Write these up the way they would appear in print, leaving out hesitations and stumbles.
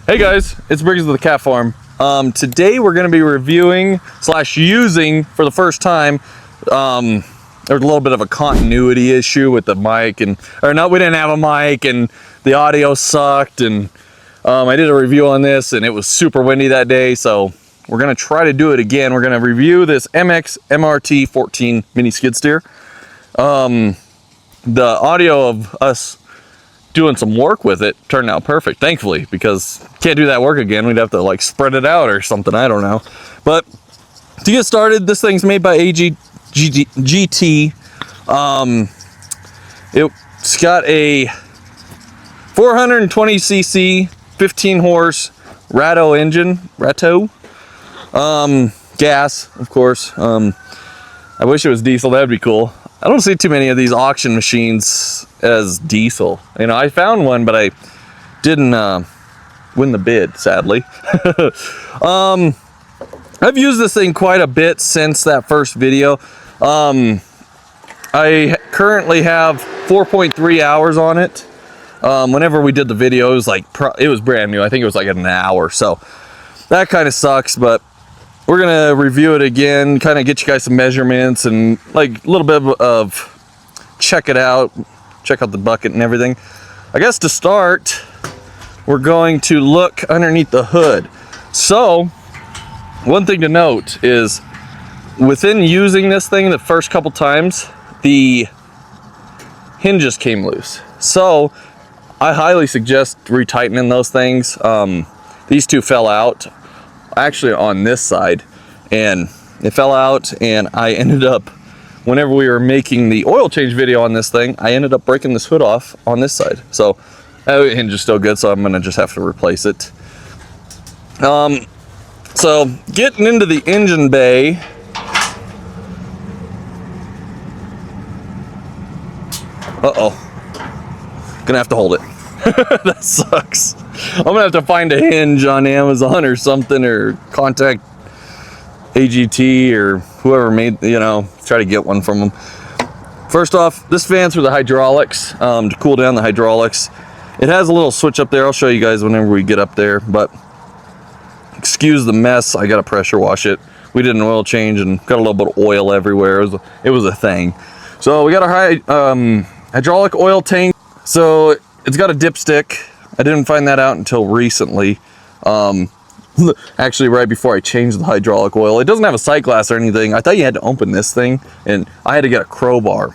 Hey guys, it's Briggs of the Cat Farm. Today we're going to be reviewing / using for the first time. There was a little bit of a continuity issue with the mic, we didn't have a mic and the audio sucked, and I did a review on this and it was super windy that day, so we're going to try to do it again. We're going to review this MX-MRT14 mini skid steer. The audio of us doing some work with it turned out perfect, thankfully, because can't do that work again. We'd have to like spread it out or something, I don't know. But to get started, this thing's made by GT. It's got a 420cc 15 horse Ratto engine, gas, of course. I wish it was diesel, that'd be cool. I don't see too many of these auction machines as diesel. You know, I found one, but I didn't win the bid, sadly. I've used this thing quite a bit since that first video. I currently have 4.3 hours on it. Whenever we did the video, it was like, it was brand new. I think it was like an hour, so that kind of sucks, but we're gonna review it again, kind of get you guys some measurements and like a little bit of check out the bucket and everything. I guess to start, we're going to look underneath the hood. So one thing to note is within using this thing the first couple times, the hinges came loose. So I highly suggest retightening those things. These two fell out actually on this side, and it fell out, and I ended up, whenever we were making the oil change video on this thing, I ended up breaking this hood off on this side. So that hinge is still good, so I'm gonna just have to replace it. So getting into the engine bay, gonna have to hold it. That sucks. I'm gonna have to find a hinge on Amazon or something, or contact AGT or whoever made, try to get one from them. First off, this fan's for the hydraulics, to cool down the hydraulics. It has a little switch up there. I'll show you guys whenever we get up there, but excuse the mess. I gotta pressure wash it. We did an oil change and got a little bit of oil everywhere. It was a thing. So we got our hydraulic oil tank. So it's got a dipstick. I didn't find that out until recently. Actually, right before I changed the hydraulic oil. It doesn't have a sight glass or anything. I thought you had to open this thing, and I had to get a crowbar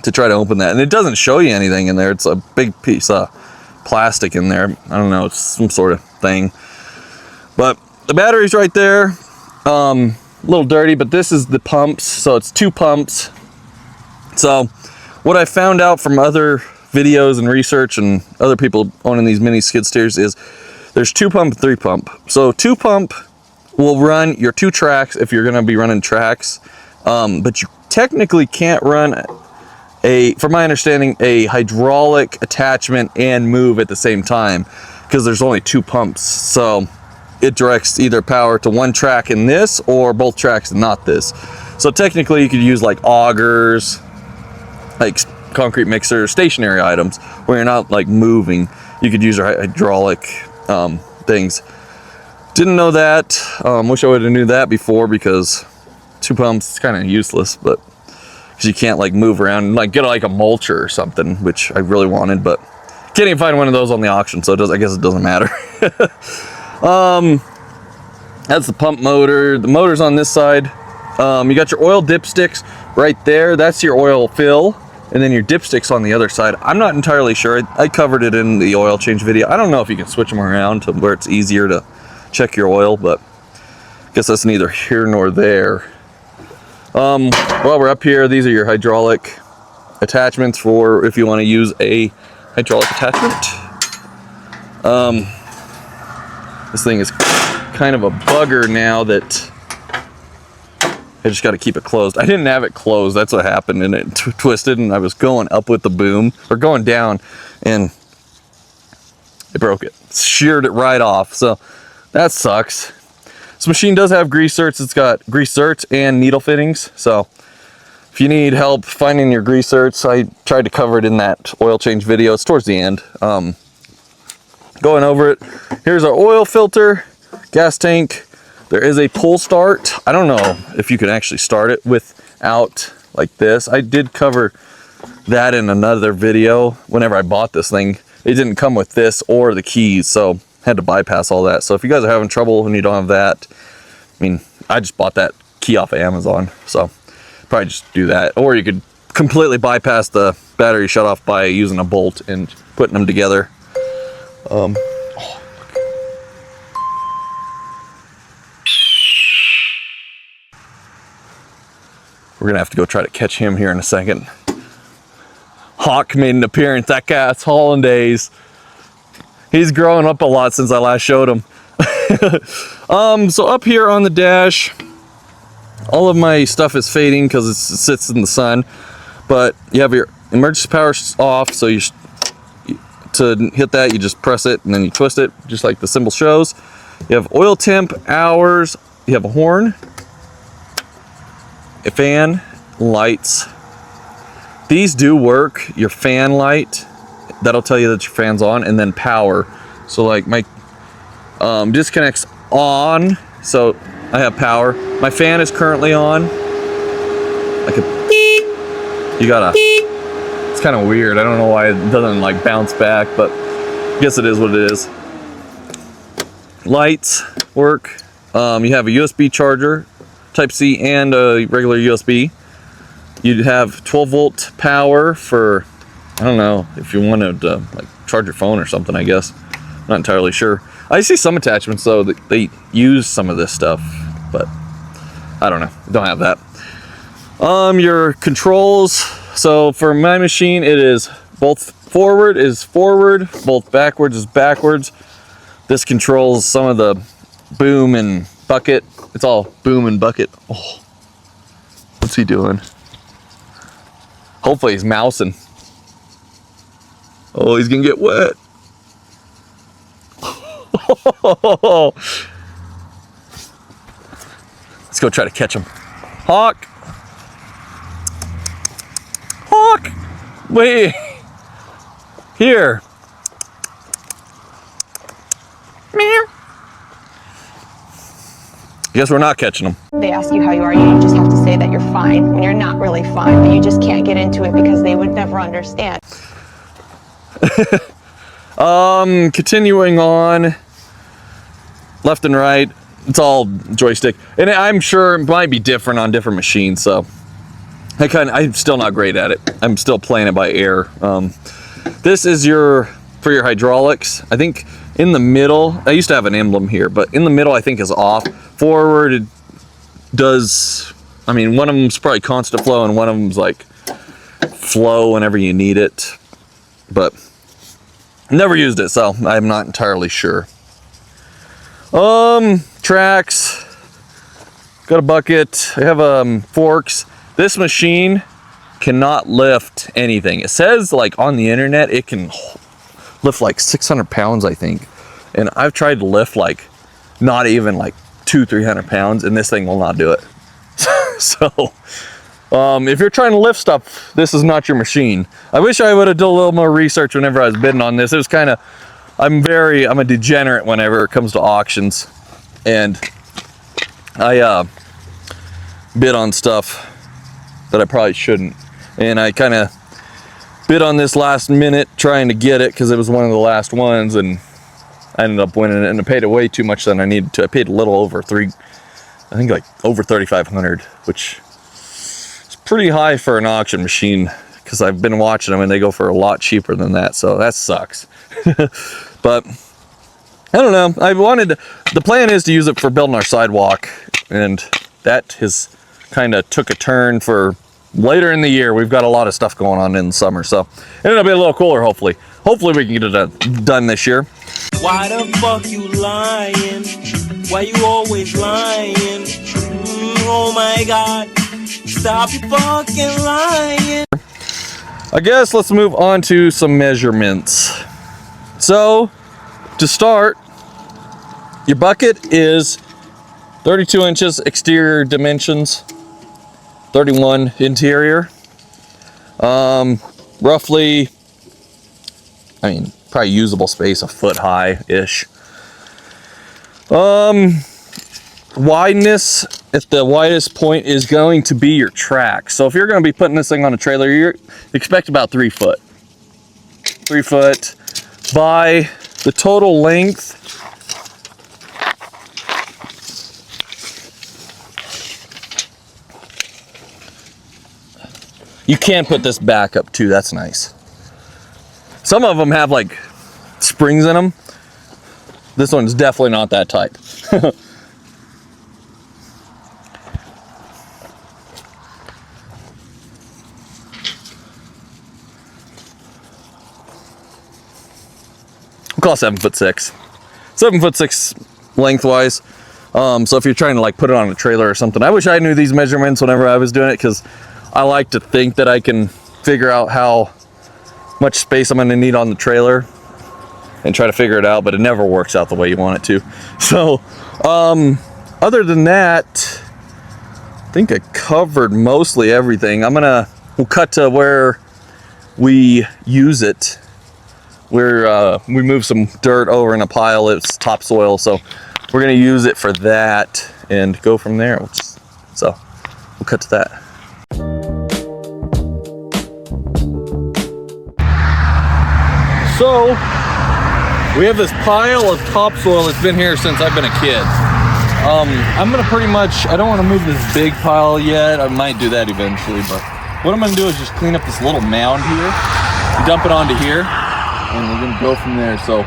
to try to open that. And it doesn't show you anything in there. It's a big piece of plastic in there. I don't know, it's some sort of thing. But the battery's right there. A little dirty, but this is the pumps. So it's 2 pumps. So what I found out from other videos and research and other people owning these mini skid steers is there's 2 pump and 3 pump. So 2 pump will run your 2 tracks if you're going to be running tracks, but you technically can't run from my understanding, a hydraulic attachment and move at the same time, because there's only 2 pumps. So it directs either power to one track in this or both tracks and not this. So technically you could use like augers, like concrete mixer, stationary items where you're not like moving. You could use your hydraulic things. Didn't know that. Wish I would have knew that before, because 2 pumps is kind of useless, but because you can't like move around and like get like a mulcher or something, which I really wanted, but can't even find one of those on the auction, so I guess it doesn't matter. That's the pump motor. The motor's on this side. You got your oil dipsticks right there. That's your oil fill. And then your dipsticks on the other side. I'm not entirely sure. I covered it in the oil change video. I don't know if you can switch them around to where it's easier to check your oil, but I guess that's neither here nor there. While we're up here, these are your hydraulic attachments for if you want to use a hydraulic attachment. This thing is kind of a bugger now that I just got to keep it closed. I didn't have it closed. That's what happened, and it twisted, and I was going up with the boom, or going down, and it broke it. Sheared it right off, so that sucks. This machine does have grease zerks. It's got grease zerks and needle fittings, so if you need help finding your grease zerks, I tried to cover it in that oil change video. It's towards the end. going over it. Here's our oil filter, gas tank. There is a pull start. I don't know if you can actually start it without like this. I did cover that in another video whenever I bought this thing. It didn't come with this or the keys, so had to bypass all that. So if you guys are having trouble and you don't have that, I mean, I just bought that key off of Amazon, so probably just do that. Or you could completely bypass the battery shut off by using a bolt and putting them together. We're gonna have to go try to catch him here in a second. Hawk made an appearance. That cat's hollandaise. He's growing up a lot since I last showed him. So up here on the dash, all of my stuff is fading because it sits in the sun, but you have your emergency power off, so to hit that, you just press it and then you twist it, just like the symbol shows. You have oil temp, hours, you have a horn, a fan, lights. These do work. Your fan light, that'll tell you that your fan's on, and then power. So like my disconnects on, so I have power. My fan is currently on. Like you gotta, it's kind of weird. I don't know why it doesn't like bounce back, but I guess it is what it is. Lights work. You have a USB charger, Type C, and a regular USB. You'd have 12 volt power for, I don't know, if you wanted to like charge your phone or something, I guess. Not entirely sure. I see some attachments though that they use some of this stuff, but I don't know. Don't have that. Your controls. So for my machine, it is both forward is forward, both backwards is backwards. This controls some of the boom and bucket. It's all boom and bucket. Oh, what's he doing? Hopefully he's mousing. Oh, he's gonna get wet. Let's go try to catch him. Hawk! Hawk! Wait! Here! Meow! Guess we're not catching them. They ask you how you are, you just have to say that you're fine when you're not really fine, but you just can't get into it because they would never understand. Continuing on, left and right, it's all joystick, and I'm sure it might be different on different machines, so I'm still not great at it. I'm still playing it by ear. This is for your hydraulics. I think in the middle, I used to have an emblem here, but in the middle I think is off. Forward, it does, I mean, one of them's probably constant flow and one of them's like flow whenever you need it, but never used it, so I'm not entirely sure. Tracks, got a bucket, I have forks. This machine cannot lift anything. It says like on the internet it can lift like 600 pounds, I think, and I've tried to lift like not even like 200-300 pounds, and this thing will not do it. So if you're trying to lift stuff, this is not your machine. I wish I would have done a little more research whenever I was bidding on this. It was kind of, I'm a degenerate whenever it comes to auctions, and I bid on stuff that I probably shouldn't, and I kind of bid on this last minute trying to get it because it was one of the last ones, and I ended up winning it, and I paid it way too much than I needed to. I paid a little over I think like over 3,500, which is pretty high for an auction machine because I've been watching them and they go for a lot cheaper than that, so that sucks. But I don't know, the plan is to use it for building our sidewalk, and that has kind of took a turn for later in the year. We've got a lot of stuff going on in the summer, so it'll be a little cooler, hopefully. Hopefully we can get it done this year. Why the fuck you lying? Why you always lying? Oh my God, stop you fucking lying. I guess let's move on to some measurements. So, to start, your bucket is 32 inches exterior dimensions, 31 interior. Roughly, I mean, probably usable space a foot high-ish. Wideness, at the widest point is going to be your track. So if you're going to be putting this thing on a trailer, you expect about 3 foot. 3 foot by the total length. You can put this back up too, that's nice. Some of them have like springs in them. This one's definitely not that type. We'll call 7'6". 7'6" lengthwise. So if you're trying to like put it on a trailer or something, I wish I knew these measurements whenever I was doing it, because I like to think that I can figure out how much space I'm going to need on the trailer and try to figure it out, but it never works out the way you want it to. So other than that, I think I covered mostly everything. We'll cut to where we use it, where we move some dirt over in a pile. It's topsoil, so we're going to use it for that and go from there. So we'll cut to that. So we have this pile of topsoil that's been here since I've been a kid. I'm gonna pretty much, I don't want to move this big pile yet. I might do that eventually, but what I'm gonna do is just clean up this little mound here, dump it onto here, and we're gonna go from there. So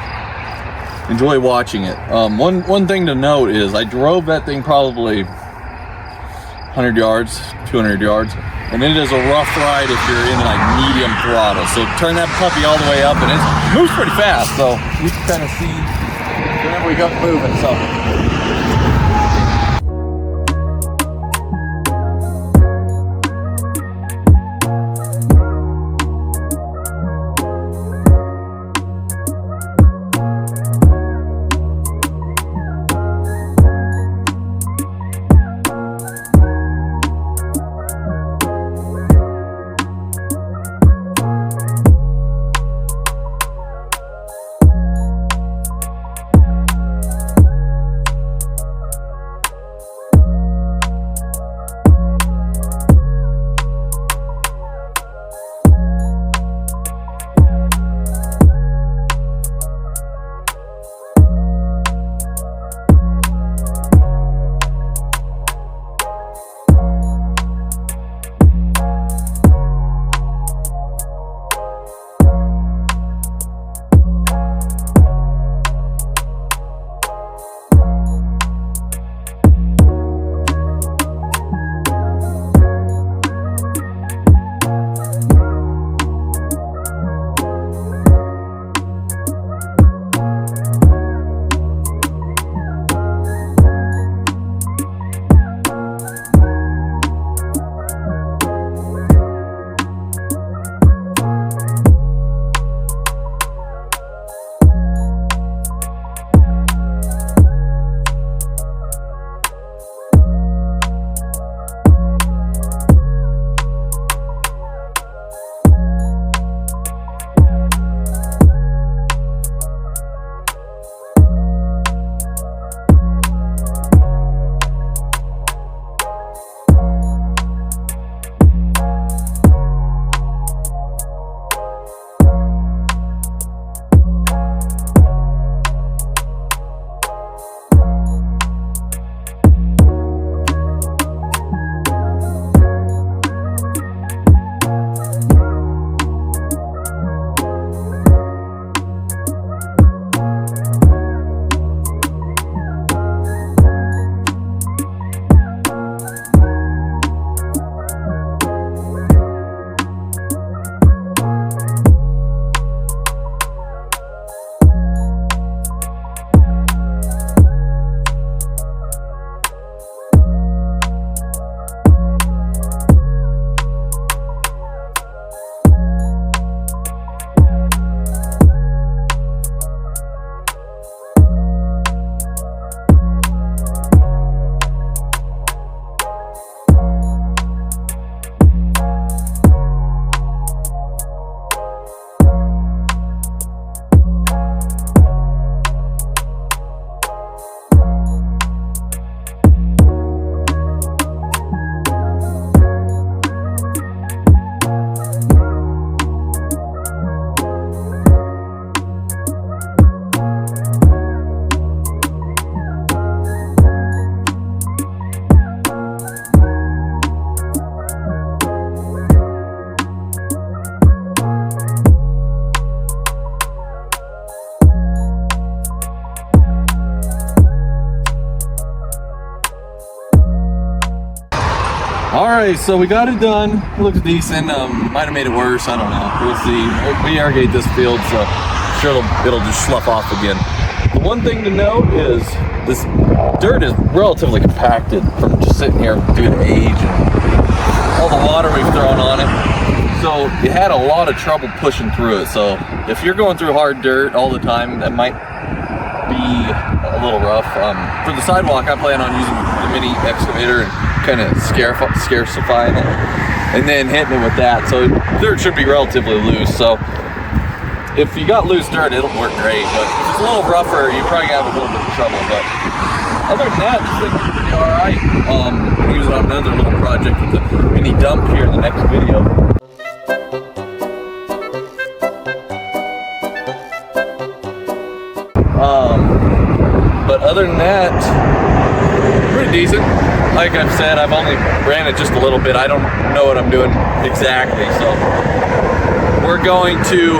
enjoy watching it. One thing to note is I drove that thing probably 100 yards, 200 yards, and it is a rough ride if you're in like medium throttle. So turn that puppy all the way up, and it moves pretty fast. So you can kind of see whenever we got moving. So. Alright, so we got it done. It looks decent. Might have made it worse. I don't know. We'll see. We irrigate this field, so I'm sure it'll just slough off again. The one thing to note is this dirt is relatively compacted from just sitting here due to age and all the water we've thrown on it. So it had a lot of trouble pushing through it. So if you're going through hard dirt all the time, that might be a little rough. For the sidewalk, I plan on using the mini excavator and kind of scarcifying it and then hitting it with that. So dirt should be relatively loose. So if you got loose dirt, it'll work great. But if it's a little rougher, you probably have a little bit of trouble. But other than that, this thing's pretty alright. Use it on another little project with the mini dump here in the next video. But other than that, pretty decent. Like I've said, I've only ran it just a little bit. I don't know what I'm doing exactly, so we're going to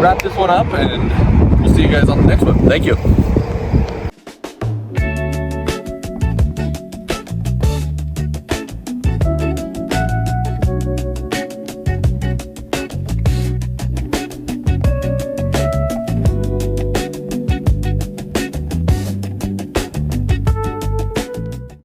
wrap this one up and we'll see you guys on the next one. Thank you.